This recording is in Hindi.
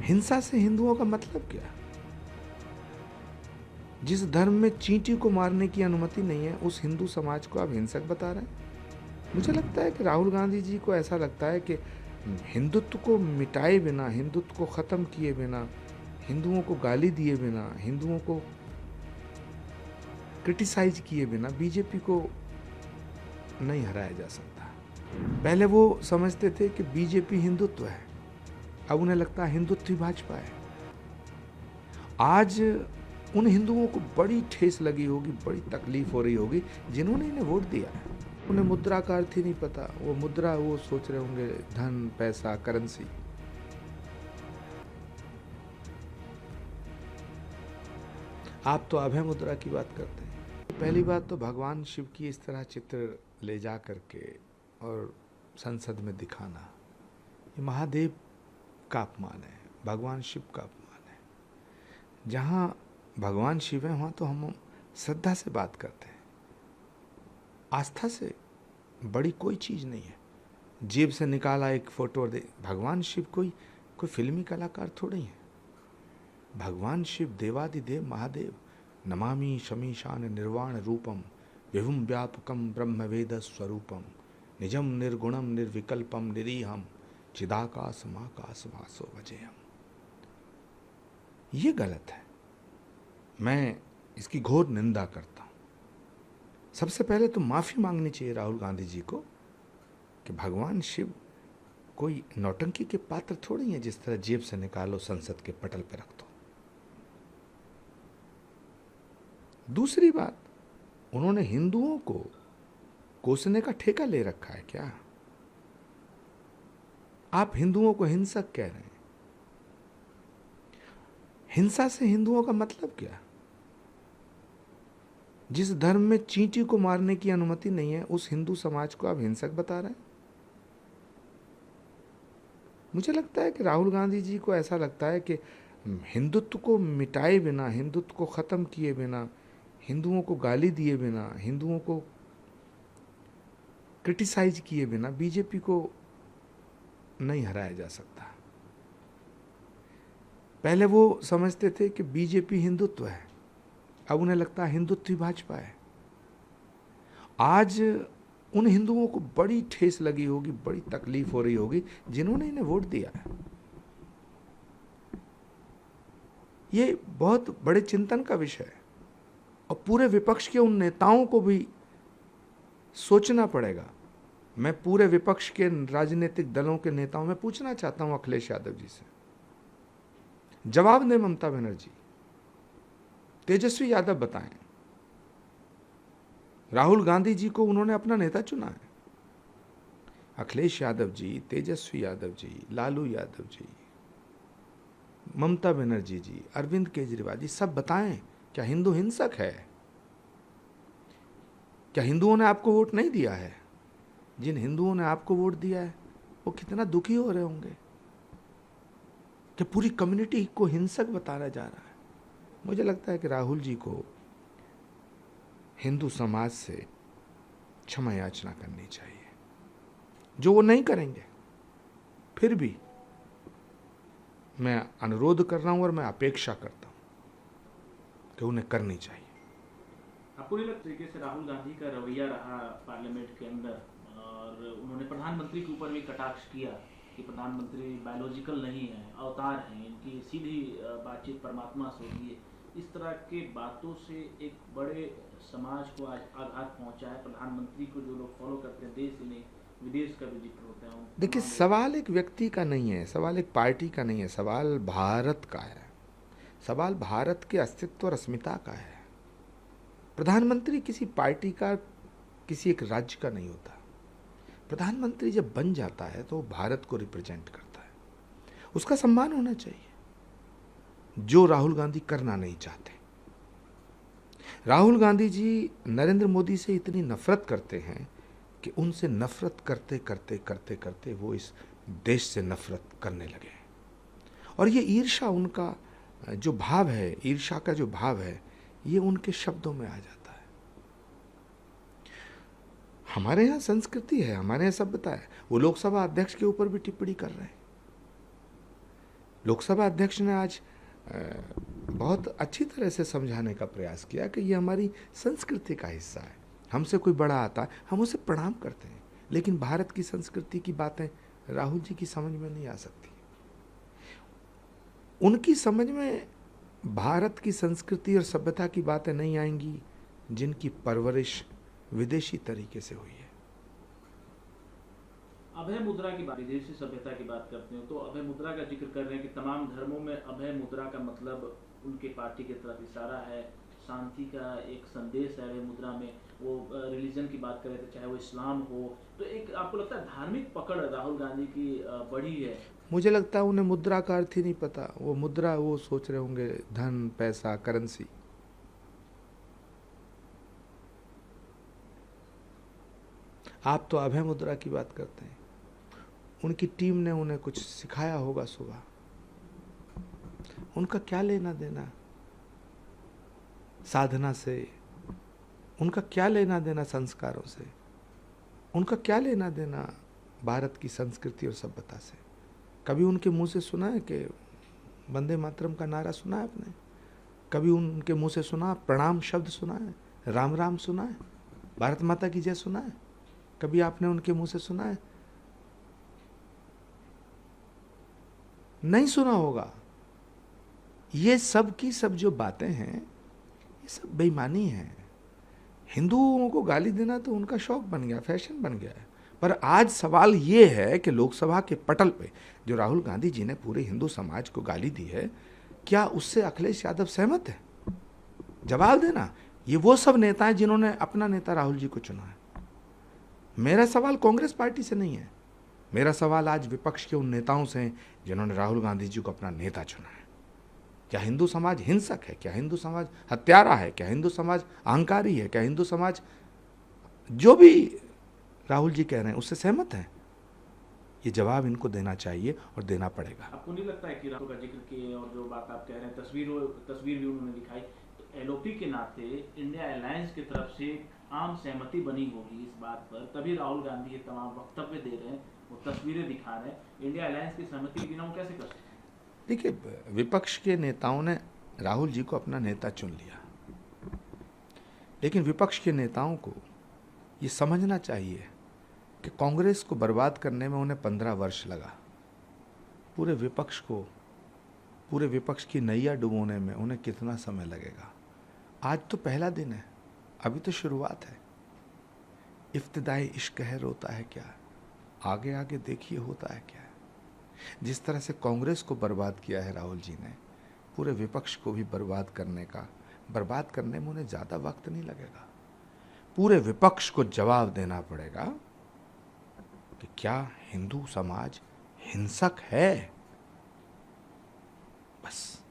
हिंसा से हिंदुओं का मतलब क्या? जिस धर्म में चींटी को मारने की अनुमति नहीं है, उस हिंदू समाज को आप हिंसक बता रहे हैं। मुझे लगता है कि राहुल गांधी जी को ऐसा लगता है कि हिंदुत्व को मिटाए बिना, हिंदुत्व को ख़त्म किए बिना, हिंदुओं को गाली दिए बिना, हिंदुओं को क्रिटिसाइज किए बिना बीजेपी को नहीं हराया जा सकता। पहले वो समझते थे कि बीजेपी हिंदुत्व है, अब उन्हें लगता है हिंदुत्व ही भाजपा है। आज उन हिंदुओं को बड़ी ठेस लगी होगी, बड़ी तकलीफ हो रही होगी जिन्होंने इन्हें वोट दिया है। उन्हें मुद्रा का अर्थ ही नहीं पता। वो मुद्रा, वो सोच रहे होंगे धन, पैसा, करेंसी। आप तो अभय मुद्रा की बात करते हैं। पहली बात तो भगवान शिव की इस तरह चित्र ले जा करके और संसद में दिखाना, ये महादेव का अपमान है, भगवान शिव का अपमान है। जहाँ भगवान शिव है वहाँ तो हम श्रद्धा से बात करते हैं। आस्था से बड़ी कोई चीज़ नहीं है। जेब से निकाला एक फोटो और दे। भगवान शिव कोई फिल्मी कलाकार थोड़े हैं। भगवान शिव देवादिदेव महादेव। नमामि शमीशान निर्वाण रूपम विभुम व्यापकम ब्रह्म वेद स्वरूपम निजम निर्गुणम निर्विकल्पम निरीहम चिदाकाशमाकाश वासो वजेयम। ये गलत है, मैं इसकी घोर निंदा करता हूँ। सबसे पहले तो माफ़ी मांगनी चाहिए राहुल गांधी जी को कि भगवान शिव कोई नौटंकी के पात्र थोड़ी हैं जिस तरह जेब से निकालो संसद के पटल पर रख दो। दूसरी बात, उन्होंने हिंदुओं को कोसने का ठेका ले रखा है क्या? आप हिंदुओं को हिंसक कह रहे हैं। हिंसा से हिंदुओं का मतलब क्या? जिस धर्म में चींटी को मारने की अनुमति नहीं है, उस हिंदू समाज को आप हिंसक बता रहे हैं। मुझे लगता है कि राहुल गांधी जी को ऐसा लगता है कि हिंदुत्व को मिटाए बिना, हिंदुत्व को ख़त्म किए बिना, हिंदुओं को गाली दिए बिना, हिंदुओं को क्रिटिसाइज किए बिना बीजेपी को नहीं हराया जा सकता। पहले वो समझते थे कि बीजेपी हिंदुत्व है, अब उन्हें लगता है हिंदुत्व ही भाजपा है। आज उन हिंदुओं को बड़ी ठेस लगी होगी, बड़ी तकलीफ हो रही होगी जिन्होंने इन्हें वोट दिया है। ये बहुत बड़े चिंतन का विषय है और पूरे विपक्ष के उन नेताओं को भी सोचना पड़ेगा। मैं पूरे विपक्ष के राजनीतिक दलों के नेताओं में पूछना चाहता हूं अखिलेश यादव जी से, जवाब दें ममता बनर्जी, तेजस्वी यादव बताएं। राहुल गांधी जी को उन्होंने अपना नेता चुना है। अखिलेश यादव जी, तेजस्वी यादव जी, लालू यादव जी, ममता बनर्जी जी, अरविंद केजरीवाल जी, सब बताएं, क्या हिंदू हिंसक है? क्या हिंदुओं ने आपको वोट नहीं दिया है? जिन हिंदुओं ने आपको वोट दिया है वो कितना दुखी हो रहे होंगे कि पूरी कम्युनिटी को हिंसक बताया जा रहा है। मुझे लगता है कि राहुल जी को हिंदू समाज से क्षमा याचना करनी चाहिए, जो वो नहीं करेंगे। फिर भी मैं अनुरोध कर रहा हूं और मैं अपेक्षा करता हूं कि उन्हें करनी चाहिए। आपको नहीं लगता तरीके से राहुल गांधी का रवैया रहा पार्लियामेंट के अंदर, और उन्होंने प्रधानमंत्री के ऊपर भी कटाक्ष किया कि प्रधानमंत्री बायोलॉजिकल नहीं है, अवतार हैं, इनकी सीधी बातचीत परमात्मा से होती है। इस तरह के बातों से एक बड़े समाज को आज आघात पहुंचा है। प्रधानमंत्री को जो लोग फॉलो करते हैं, देश ही नहीं विदेश का भी जिक्र होता है। देखिए, सवाल एक व्यक्ति का नहीं है, सवाल एक पार्टी का नहीं है, सवाल भारत का है। सवाल भारत के अस्तित्व और अस्मिता का है। प्रधानमंत्री किसी पार्टी का, किसी एक राज्य का नहीं होता। प्रधानमंत्री जब बन जाता है तो भारत को रिप्रेजेंट करता है, उसका सम्मान होना चाहिए, जो राहुल गांधी करना नहीं चाहते। राहुल गांधी जी नरेंद्र मोदी से इतनी नफरत करते हैं कि उनसे नफरत करते करते करते करते वो इस देश से नफरत करने लगे। और ये ईर्ष्या, उनका जो भाव है, ईर्ष्या का जो भाव है, ये उनके शब्दों में आ जाता है। हमारे यहाँ संस्कृति है, हमारे यहाँ सभ्यता है। वो लोकसभा अध्यक्ष के ऊपर भी टिप्पणी कर रहे हैं। लोकसभा अध्यक्ष ने आज बहुत अच्छी तरह से समझाने का प्रयास किया कि ये हमारी संस्कृति का हिस्सा है। हमसे कोई बड़ा आता है हम उसे प्रणाम करते हैं, लेकिन भारत की संस्कृति की बातें राहुल जी की समझ में नहीं आ सकती। उनकी समझ में भारत की संस्कृति और सभ्यता की बातें नहीं आएंगी जिनकी परवरिश विदेशी तरीके से हुई है। अभय मुद्रा की बात, विदेशी सभ्यता की बात करते हैं तो अभय मुद्रा का जिक्र कर रहे हैं कि तमाम धर्मों में अभय मुद्रा का मतलब उनके पार्टी की तरफ इशारा है, शांति का एक संदेश है अभय मुद्रा में। वो रिलीजन की बात करें तो चाहे वो इस्लाम हो, तो एक आपको लगता है धार्मिक पकड़ राहुल गांधी की बड़ी है? मुझे लगता है उन्हें मुद्रा का अर्थ ही नहीं पता। वो मुद्रा वो सोच रहे होंगे धन, पैसा, करेंसी। आप तो अभय मुद्रा की बात करते हैं। उनकी टीम ने उन्हें कुछ सिखाया होगा सुबह। उनका क्या लेना देना साधना से, उनका क्या लेना देना संस्कारों से, उनका क्या लेना देना भारत की संस्कृति और सभ्यता से? कभी उनके मुंह से सुना है कि वंदे मातरम का नारा सुना है आपने? कभी उनके मुंह से सुना, प्रणाम शब्द सुना है, राम राम सुना है, भारत माता की जय सुना है? कभी आपने उनके मुंह से सुना है? नहीं सुना होगा। ये सब की सब जो बातें हैं ये सब बेईमानी है। हिंदुओं को गाली देना तो उनका शौक बन गया, फैशन बन गया है। पर आज सवाल ये है कि लोकसभा के पटल पे जो राहुल गांधी जी ने पूरे हिंदू समाज को गाली दी है, क्या उससे अखिलेश यादव सहमत है? जवाब देना। ये वो सब नेता हैं जिन्होंने अपना नेता राहुल जी को चुना है। मेरा सवाल कांग्रेस पार्टी से नहीं है, मेरा सवाल आज विपक्ष के उन नेताओं से है जिन्होंने राहुल गांधी जी को अपना नेता चुना है। क्या हिंदू समाज हिंसक है? क्या हिंदू समाज हत्यारा है? क्या हिंदू समाज अहंकारी है? क्या हिंदू समाज जो भी राहुल जी कह रहे हैं उससे सहमत है? ये जवाब इनको देना चाहिए और देना पड़ेगा। आपको नहीं लगता है कि राहुल का जिक्र किए और जो बात आप कह रहे हैं, तस्वीर भी उन्होंने दिखाई, तो एलओपी के नाते इंडिया अलायंस की तरफ से आम सहमति बनी होगी इस बात पर, तभी राहुल गांधी ये तमाम वक्तव्य दे रहे हैं, वो तस्वीरें दिखा रहे हैं। इंडिया अलायंस की सहमति के बिना वो कैसे कर सकते हैं? देखिए, विपक्ष के नेताओं ने राहुल जी को अपना नेता चुन लिया, लेकिन विपक्ष के नेताओं को ये समझना चाहिए कि कांग्रेस को बर्बाद करने में उन्हें 15 वर्ष लगा। पूरे विपक्ष की नैया डुबोने में उन्हें कितना समय लगेगा? आज तो पहला दिन है, अभी तो शुरुआत है। इब्तिदाई इश्क है रोता है क्या, आगे आगे देखिए होता है क्या। जिस तरह से कांग्रेस को बर्बाद किया है राहुल जी ने, पूरे विपक्ष को भी बर्बाद करने में उन्हें ज़्यादा वक्त नहीं लगेगा। पूरे विपक्ष को जवाब देना पड़ेगा कि क्या हिंदू समाज हिंसक है? बस।